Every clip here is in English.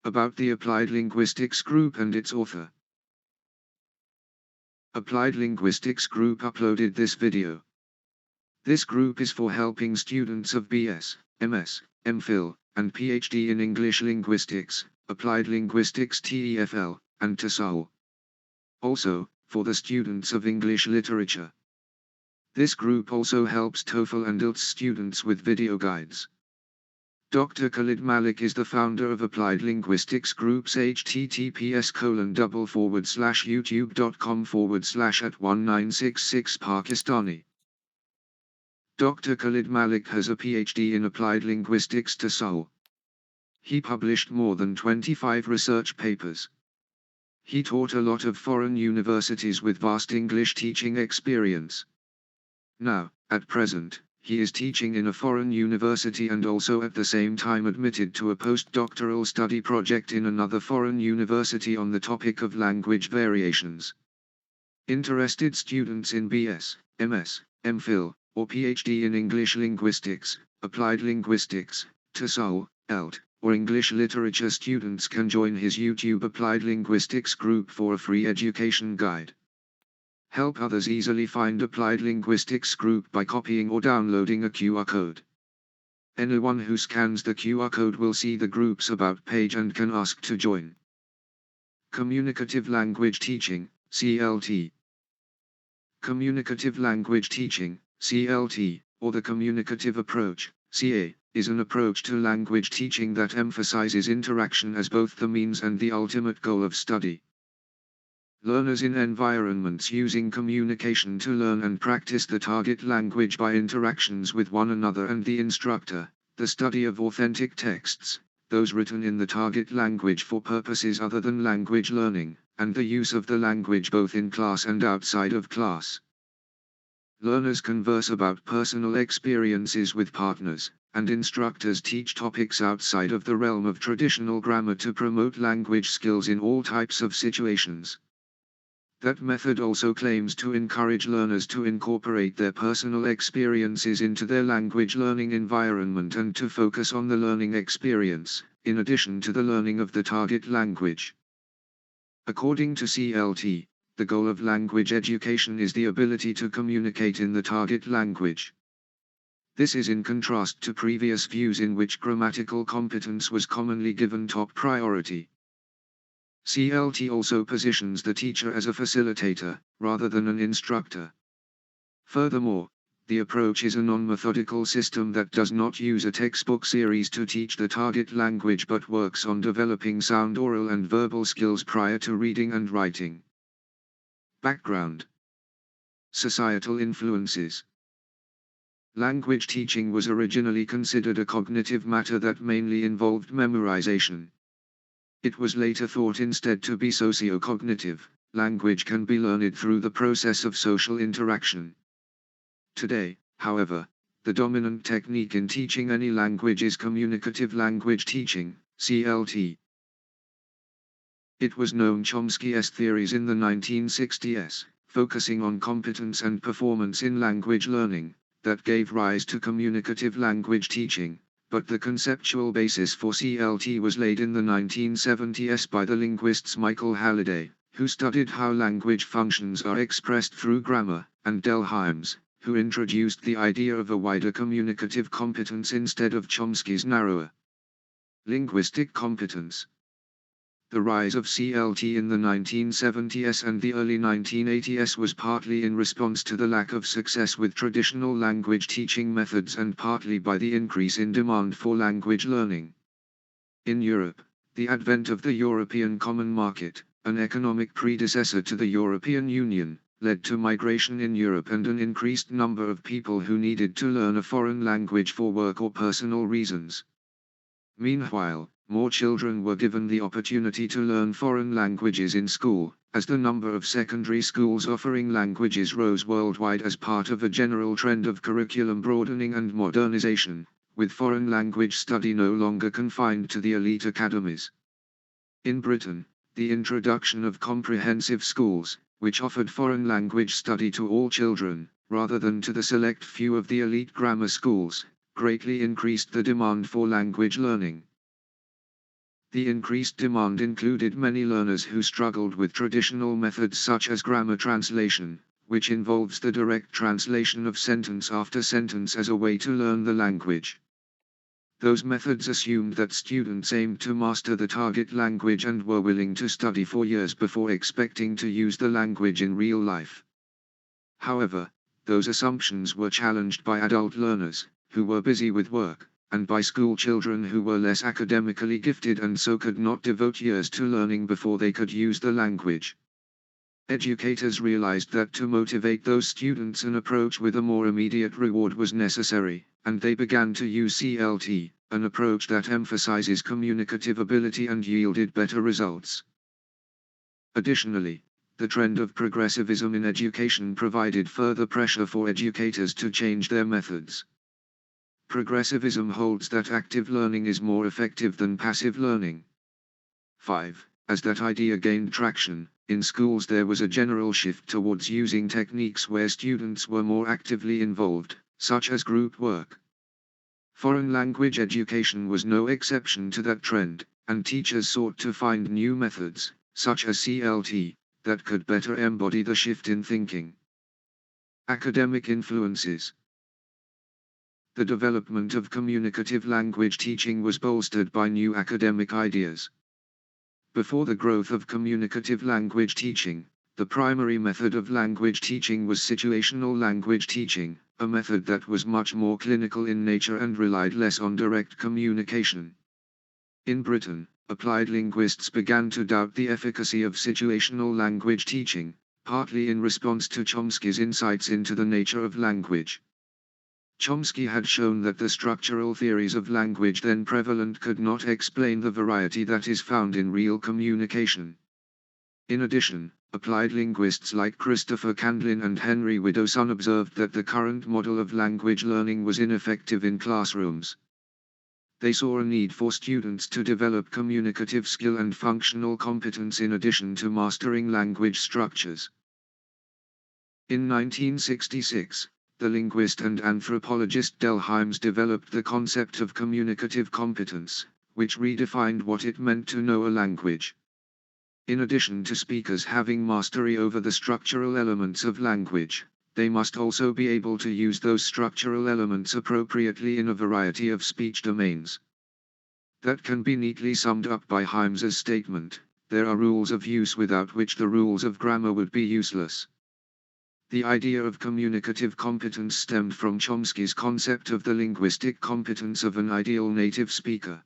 About the Applied Linguistics Group and its author. Applied Linguistics Group uploaded this video. This group is for helping students of BS, MS, MPhil, and PhD in English Linguistics, Applied Linguistics TEFL, and TESOL. Also, for the students of English Literature. This group also helps TOEFL and IELTS students with video guides. Dr. Khalid Malik is the founder of Applied Linguistics Group's https://youtube.com/@1966 Pakistani. Dr. Khalid Malik has a PhD in Applied Linguistics TESOL. He published more than 25 research papers. He taught a lot of foreign universities with vast English teaching experience. Now, at present, he is teaching in a foreign university and also at the same time admitted to a postdoctoral study project in another foreign university on the topic of language variations. Interested students in BS, MS, MPhil, or PhD in English Linguistics, Applied Linguistics, TESOL, IELTS, or English Literature students can join his YouTube Applied Linguistics group for a free education guide. Help others easily find Applied Linguistics group by copying or downloading a QR code. Anyone who scans the QR code will see the group's About page and can ask to join. Communicative Language Teaching, CLT. Communicative Language Teaching, CLT, or the Communicative Approach, CA, is an approach to language teaching that emphasizes interaction as both the means and the ultimate goal of study. Learners in environments using communication to learn and practice the target language by interactions with one another and the instructor, the study of authentic texts, those written in the target language for purposes other than language learning, and the use of the language both in class and outside of class. Learners converse about personal experiences with partners, and instructors teach topics outside of the realm of traditional grammar to promote language skills in all types of situations. That method also claims to encourage learners to incorporate their personal experiences into their language learning environment and to focus on the learning experience, in addition to the learning of the target language. According to CLT, the goal of language education is the ability to communicate in the target language. This is in contrast to previous views in which grammatical competence was commonly given top priority. CLT also positions the teacher as a facilitator, rather than an instructor. Furthermore, the approach is a non-methodical system that does not use a textbook series to teach the target language but works on developing sound oral and verbal skills prior to reading and writing. Background. Societal influences. Language teaching was originally considered a cognitive matter that mainly involved memorization. It was later thought instead to be socio-cognitive. Language can be learned through the process of social interaction. Today, however, the dominant technique in teaching any language is communicative language teaching, CLT. It was known Chomsky's theories in the 1960s, focusing on competence and performance in language learning, that gave rise to communicative language teaching. But the conceptual basis for CLT was laid in the 1970s by the linguists Michael Halliday, who studied how language functions are expressed through grammar, and Del Hymes, who introduced the idea of a wider communicative competence instead of Chomsky's narrower linguistic competence. The rise of CLT in the 1970s and the early 1980s was partly in response to the lack of success with traditional language teaching methods and partly by the increase in demand for language learning. In Europe, the advent of the European Common Market, an economic predecessor to the European Union, led to migration in Europe and an increased number of people who needed to learn a foreign language for work or personal reasons. Meanwhile, more children were given the opportunity to learn foreign languages in school, as the number of secondary schools offering languages rose worldwide as part of a general trend of curriculum broadening and modernization, with foreign language study no longer confined to the elite academies. In Britain, the introduction of comprehensive schools, which offered foreign language study to all children, rather than to the select few of the elite grammar schools, greatly increased the demand for language learning. The increased demand included many learners who struggled with traditional methods such as grammar translation, which involves the direct translation of sentence after sentence as a way to learn the language. Those methods assumed that students aimed to master the target language and were willing to study for years before expecting to use the language in real life. However, those assumptions were challenged by adult learners, who were busy with work, and by school children who were less academically gifted and so could not devote years to learning before they could use the language. Educators realized that to motivate those students an approach with a more immediate reward was necessary, and they began to use CLT, an approach that emphasizes communicative ability and yielded better results. Additionally, the trend of progressivism in education provided further pressure for educators to change their methods. Progressivism holds that active learning is more effective than passive learning. 5. As that idea gained traction, in schools there was a general shift towards using techniques where students were more actively involved, such as group work. Foreign language education was no exception to that trend, and teachers sought to find new methods, such as CLT, that could better embody the shift in thinking. Academic influences. The development of communicative language teaching was bolstered by new academic ideas. Before the growth of communicative language teaching, the primary method of language teaching was situational language teaching, a method that was much more clinical in nature and relied less on direct communication. In Britain, applied linguists began to doubt the efficacy of situational language teaching, partly in response to Chomsky's insights into the nature of language. Chomsky had shown that the structural theories of language then prevalent could not explain the variety that is found in real communication. In addition, applied linguists like Christopher Candlin and Henry Widdowson observed that the current model of language learning was ineffective in classrooms. They saw a need for students to develop communicative skill and functional competence in addition to mastering language structures. In 1966, the linguist and anthropologist Del Hymes developed the concept of communicative competence, which redefined what it meant to know a language. In addition to speakers having mastery over the structural elements of language, they must also be able to use those structural elements appropriately in a variety of speech domains. That can be neatly summed up by Hymes's statement: there are rules of use without which the rules of grammar would be useless. The idea of communicative competence stemmed from Chomsky's concept of the linguistic competence of an ideal native speaker.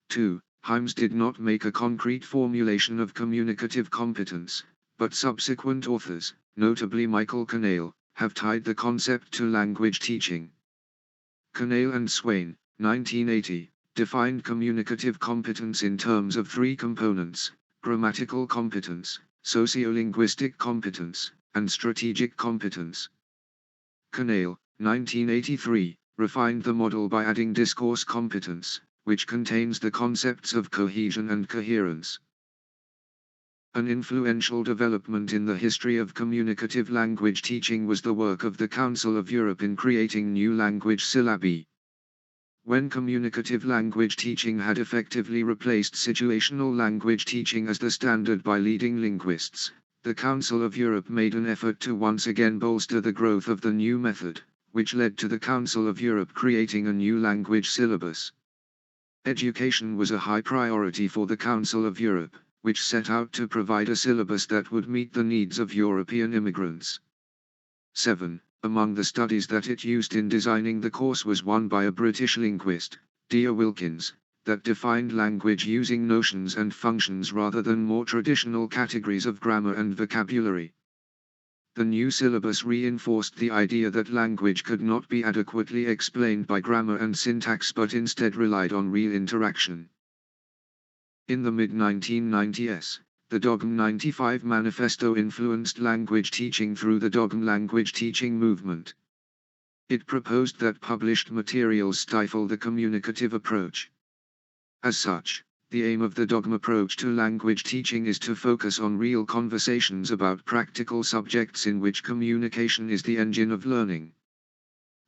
2. Hymes did not make a concrete formulation of communicative competence, but subsequent authors, notably Michael Canaille, have tied the concept to language teaching. Canaille and Swain, 1980, defined communicative competence in terms of three components: grammatical competence, sociolinguistic competence, and strategic competence. Canaille, 1983, refined the model by adding discourse competence, which contains the concepts of cohesion and coherence. An influential development in the history of communicative language teaching was the work of the Council of Europe in creating new language syllabi. When communicative language teaching had effectively replaced situational language teaching as the standard by leading linguists, the Council of Europe made an effort to once again bolster the growth of the new method, which led to the Council of Europe creating a new language syllabus. Education was a high priority for the Council of Europe, which set out to provide a syllabus that would meet the needs of European immigrants. 7. Among the studies that it used in designing the course was one by a British linguist, D. A. Wilkins, that defined language using notions and functions rather than more traditional categories of grammar and vocabulary. The new syllabus reinforced the idea that language could not be adequately explained by grammar and syntax but instead relied on real interaction. In the mid-1990s, the Dogm 95 Manifesto influenced language teaching through the Dogm language teaching movement. It proposed that published materials stifle the communicative approach. As such, the aim of the Dogm approach to language teaching is to focus on real conversations about practical subjects in which communication is the engine of learning.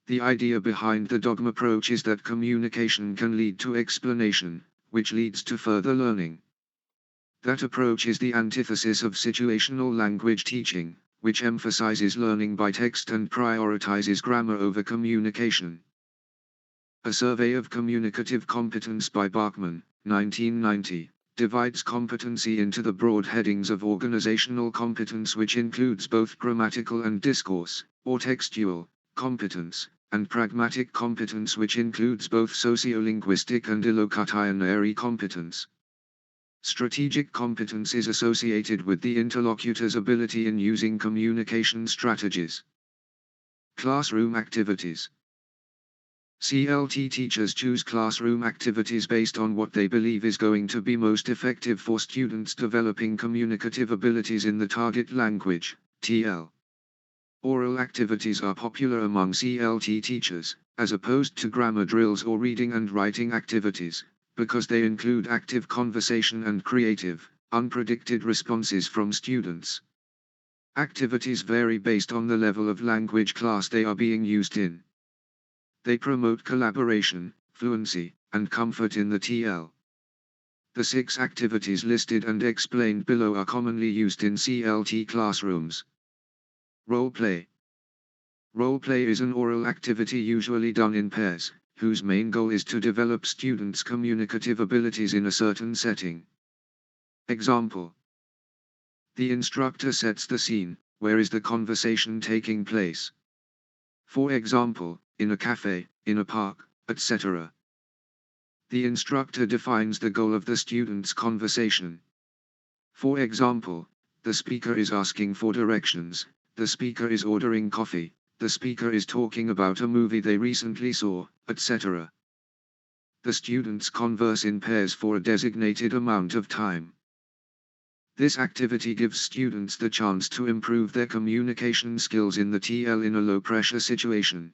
The idea behind the Dogm approach is that communication can lead to explanation, which leads to further learning. That approach is the antithesis of situational language teaching, which emphasizes learning by text and prioritizes grammar over communication. A Survey of Communicative Competence by Bachman, 1990, divides competency into the broad headings of organizational competence, which includes both grammatical and discourse, or textual, competence, and pragmatic competence, which includes both sociolinguistic and illocutionary competence. Strategic competence is associated with the interlocutor's ability in using communication strategies. Classroom activities. CLT teachers choose classroom activities based on what they believe is going to be most effective for students developing communicative abilities in the target language, TL. Oral activities are popular among CLT teachers, as opposed to grammar drills or reading and writing activities, because they include active conversation and creative, unpredicted responses from students. Activities vary based on the level of language class they are being used in. They promote collaboration, fluency, and comfort in the TL. The 6 activities listed and explained below are commonly used in CLT classrooms. Role play. Role play is an oral activity usually done in pairs, whose main goal is to develop students' communicative abilities in a certain setting. Example. The instructor sets the scene. Where is the conversation taking place? For example, in a cafe, in a park, etc. The instructor defines the goal of the student's conversation. For example, the speaker is asking for directions, the speaker is ordering coffee, the speaker is talking about a movie they recently saw, etc. The students converse in pairs for a designated amount of time. This activity gives students the chance to improve their communication skills in the TL in a low-pressure situation.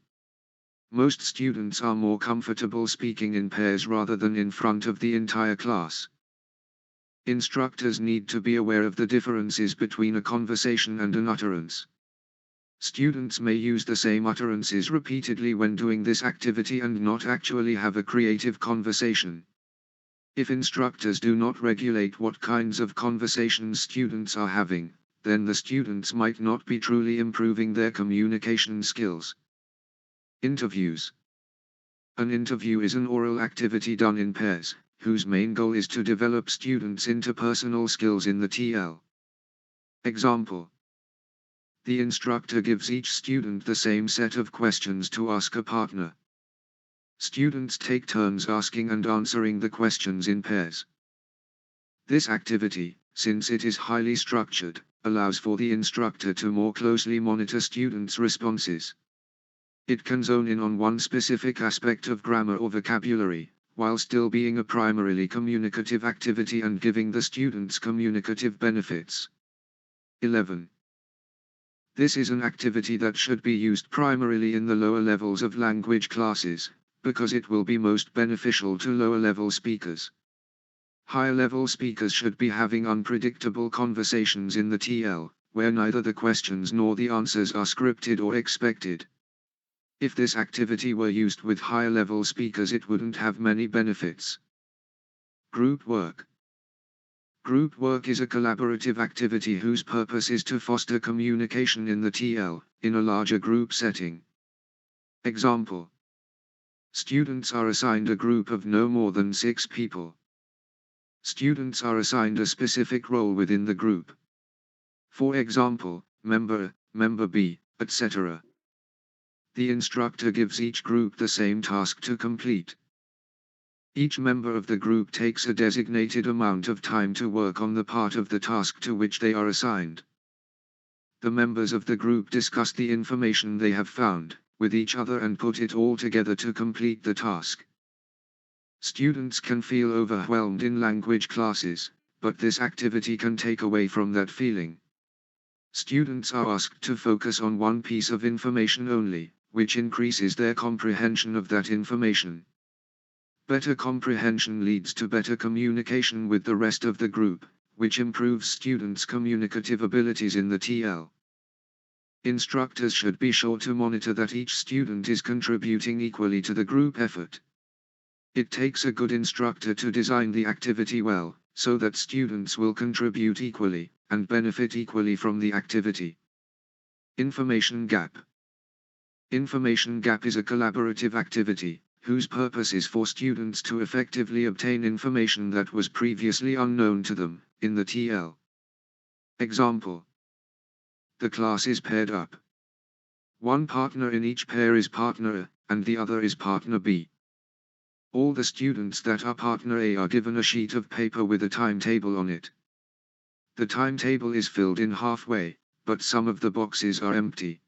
Most students are more comfortable speaking in pairs rather than in front of the entire class. Instructors need to be aware of the differences between a conversation and an utterance. Students may use the same utterances repeatedly when doing this activity and not actually have a creative conversation. If instructors do not regulate what kinds of conversations students are having, then the students might not be truly improving their communication skills. Interviews. An interview is an oral activity done in pairs, whose main goal is to develop students' interpersonal skills in the TL. Example. The instructor gives each student the same set of questions to ask a partner. Students take turns asking and answering the questions in pairs. This activity, since it is highly structured, allows for the instructor to more closely monitor students' responses. It can zone in on one specific aspect of grammar or vocabulary, while still being a primarily communicative activity and giving the students communicative benefits. 11. This is an activity that should be used primarily in the lower levels of language classes, because it will be most beneficial to lower-level speakers. Higher-level speakers should be having unpredictable conversations in the TL, where neither the questions nor the answers are scripted or expected. If this activity were used with higher-level speakers, it wouldn't have many benefits. Group work. Group work is a collaborative activity whose purpose is to foster communication in the TL, in a larger group setting. Example. Students are assigned a group of no more than 6 people. Students are assigned a specific role within the group. For example, member, member B, etc. The instructor gives each group the same task to complete. Each member of the group takes a designated amount of time to work on the part of the task to which they are assigned. The members of the group discuss the information they have found with each other and put it all together to complete the task. Students can feel overwhelmed in language classes, but this activity can take away from that feeling. Students are asked to focus on one piece of information only, which increases their comprehension of that information. Better comprehension leads to better communication with the rest of the group, which improves students' communicative abilities in the TL. Instructors should be sure to monitor that each student is contributing equally to the group effort. It takes a good instructor to design the activity well, so that students will contribute equally, and benefit equally from the activity. Information gap. Information gap is a collaborative activity, whose purpose is for students to effectively obtain information that was previously unknown to them, in the TL. Example. The class is paired up. One partner in each pair is partner A, and the other is partner B. All the students that are partner A are given a sheet of paper with a timetable on it. The timetable is filled in halfway, but some of the boxes are empty.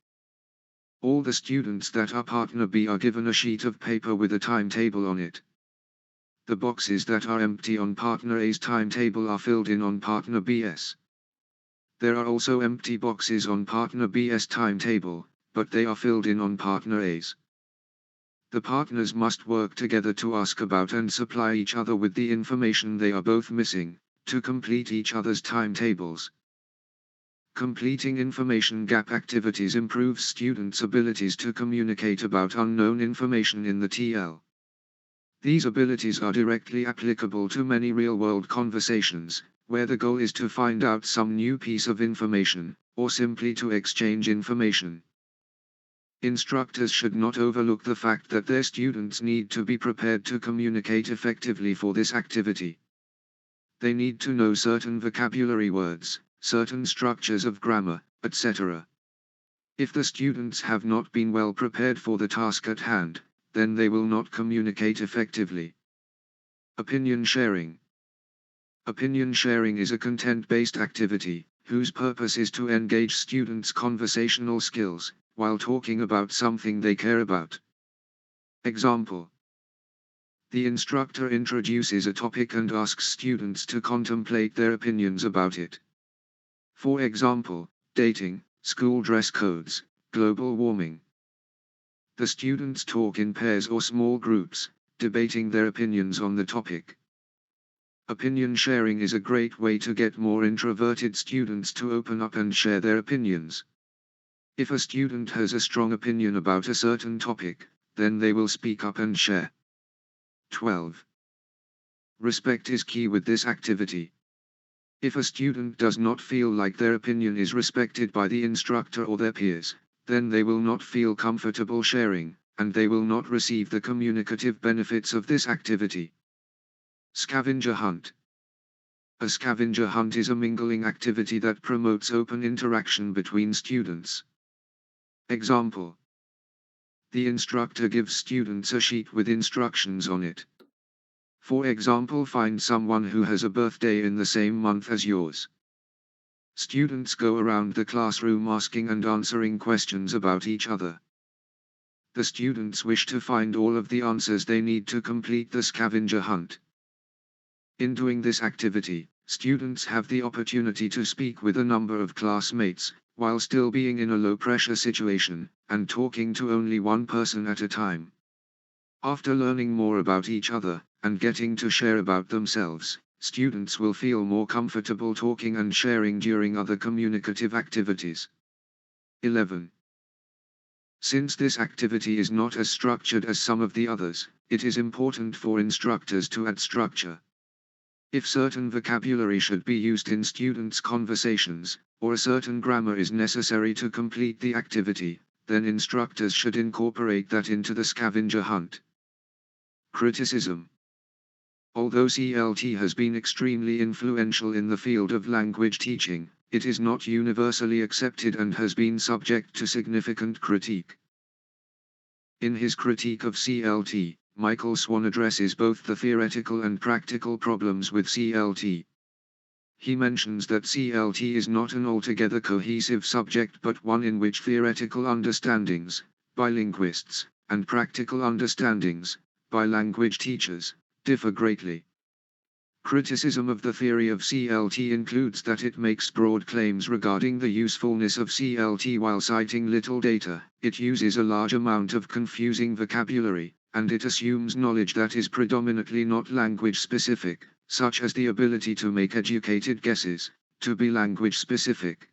All the students that are partner B are given a sheet of paper with a timetable on it. The boxes that are empty on partner A's timetable are filled in on partner B's. There are also empty boxes on partner B's timetable, but they are filled in on partner A's. The partners must work together to ask about and supply each other with the information they are both missing, to complete each other's timetables. Completing information gap activities improves students' abilities to communicate about unknown information in the TL. These abilities are directly applicable to many real-world conversations, where the goal is to find out some new piece of information, or simply to exchange information. Instructors should not overlook the fact that their students need to be prepared to communicate effectively for this activity. They need to know certain vocabulary words, certain structures of grammar, etc. If the students have not been well prepared for the task at hand, then they will not communicate effectively. Opinion sharing. Opinion sharing is a content-based activity, whose purpose is to engage students' conversational skills, while talking about something they care about. Example. The instructor introduces a topic and asks students to contemplate their opinions about it. For example, dating, school dress codes, global warming. The students talk in pairs or small groups, debating their opinions on the topic. Opinion sharing is a great way to get more introverted students to open up and share their opinions. If a student has a strong opinion about a certain topic, then they will speak up and share. 12. Respect is key with this activity. If a student does not feel like their opinion is respected by the instructor or their peers, then they will not feel comfortable sharing, and they will not receive the communicative benefits of this activity. Scavenger hunt. A scavenger hunt is a mingling activity that promotes open interaction between students. Example. The instructor gives students a sheet with instructions on it. For example, find someone who has a birthday in the same month as yours. Students go around the classroom asking and answering questions about each other. The students wish to find all of the answers they need to complete the scavenger hunt. In doing this activity, students have the opportunity to speak with a number of classmates, while still being in a low-pressure situation, and talking to only one person at a time. After learning more about each other, and getting to share about themselves, students will feel more comfortable talking and sharing during other communicative activities. 11. Since this activity is not as structured as some of the others, it is important for instructors to add structure. If certain vocabulary should be used in students' conversations, or a certain grammar is necessary to complete the activity, then instructors should incorporate that into the scavenger hunt. Criticism. Although CLT has been extremely influential in the field of language teaching, it is not universally accepted and has been subject to significant critique. In his critique of CLT, Michael Swan addresses both the theoretical and practical problems with CLT. He mentions that CLT is not an altogether cohesive subject but one in which theoretical understandings, by linguists, and practical understandings, by language teachers, differ greatly. Criticism of the theory of CLT includes that it makes broad claims regarding the usefulness of CLT while citing little data, it uses a large amount of confusing vocabulary, and it assumes knowledge that is predominantly not language-specific, such as the ability to make educated guesses, to be language-specific.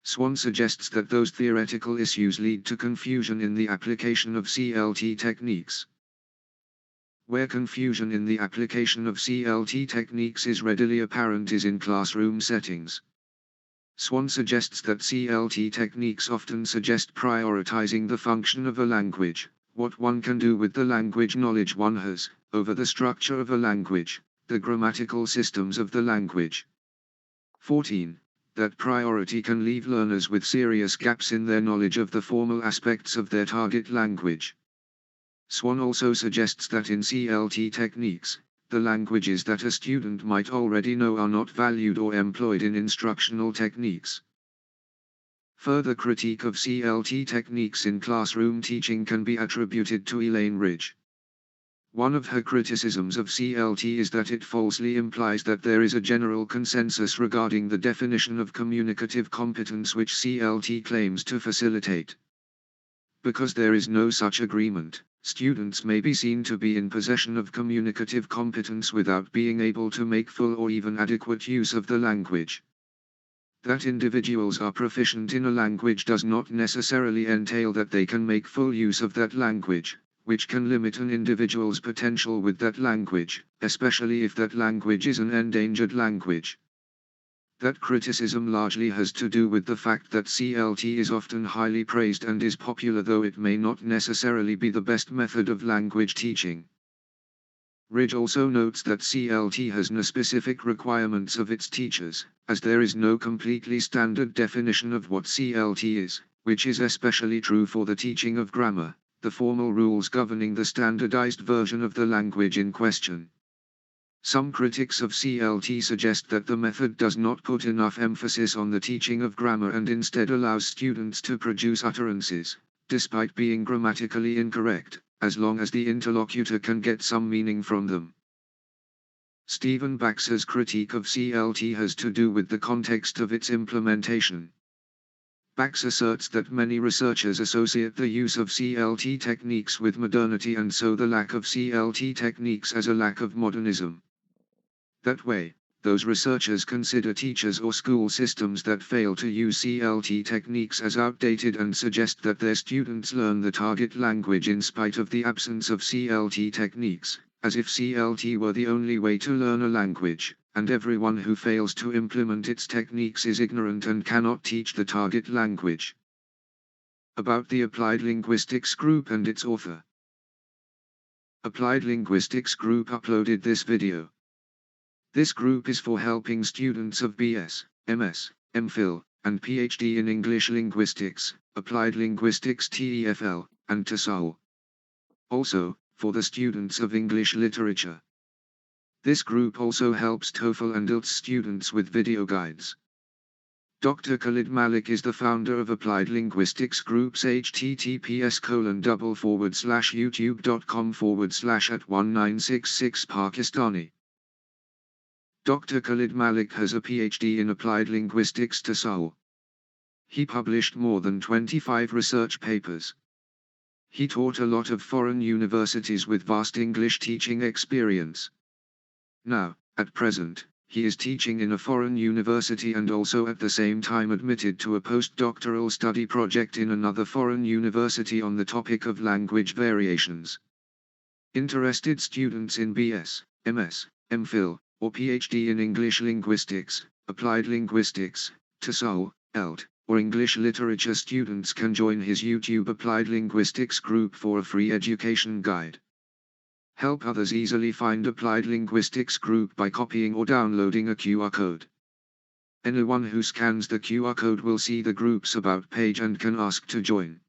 Swan suggests that those theoretical issues lead to confusion in the application of CLT techniques. Where confusion in the application of CLT techniques is readily apparent is in classroom settings. Swan suggests that CLT techniques often suggest prioritizing the function of a language, what one can do with the language knowledge one has, over the structure of a language, the grammatical systems of the language. 14. That priority can leave learners with serious gaps in their knowledge of the formal aspects of their target language. Swan also suggests that in CLT techniques, the languages that a student might already know are not valued or employed in instructional techniques. Further critique of CLT techniques in classroom teaching can be attributed to Elaine Ridge. One of her criticisms of CLT is that it falsely implies that there is a general consensus regarding the definition of communicative competence which CLT claims to facilitate. Because there is no such agreement, students may be seen to be in possession of communicative competence without being able to make full or even adequate use of the language. That individuals are proficient in a language does not necessarily entail that they can make full use of that language, which can limit an individual's potential with that language, especially if that language is an endangered language. That criticism largely has to do with the fact that CLT is often highly praised and is popular, though it may not necessarily be the best method of language teaching. Ridge also notes that CLT has no specific requirements of its teachers, as there is no completely standard definition of what CLT is, which is especially true for the teaching of grammar, the formal rules governing the standardized version of the language in question. Some critics of CLT suggest that the method does not put enough emphasis on the teaching of grammar and instead allows students to produce utterances, despite being grammatically incorrect, as long as the interlocutor can get some meaning from them. Stephen Baxter's critique of CLT has to do with the context of its implementation. Bax asserts that many researchers associate the use of CLT techniques with modernity and so the lack of CLT techniques as a lack of modernism. That way, those researchers consider teachers or school systems that fail to use CLT techniques as outdated and suggest that their students learn the target language in spite of the absence of CLT techniques, as if CLT were the only way to learn a language, and everyone who fails to implement its techniques is ignorant and cannot teach the target language. About the Applied Linguistics Group and its author. Applied Linguistics Group uploaded this video. This group is for helping students of BS, MS, MPhil, and PhD in English Linguistics, Applied Linguistics TEFL, and TESOL. Also, for the students of English Literature. This group also helps TOEFL and IELTS students with video guides. Dr. Khalid Malik is the founder of Applied Linguistics Group's https://youtube.com/@1966 Pakistani. Dr. Khalid Malik has a PhD in Applied Linguistics TESOL. He published more than 25 research papers. He taught a lot of foreign universities with vast English teaching experience. Now, at present, he is teaching in a foreign university and also at the same time admitted to a postdoctoral study project in another foreign university on the topic of language variations. Interested students in BS, MS, MPhil, or PhD in English Linguistics, Applied Linguistics, TESOL, IELTS, or English Literature students can join his YouTube Applied Linguistics group for a free education guide. Help others easily find Applied Linguistics group by copying or downloading a QR code. Anyone who scans the QR code will see the group's About page and can ask to join.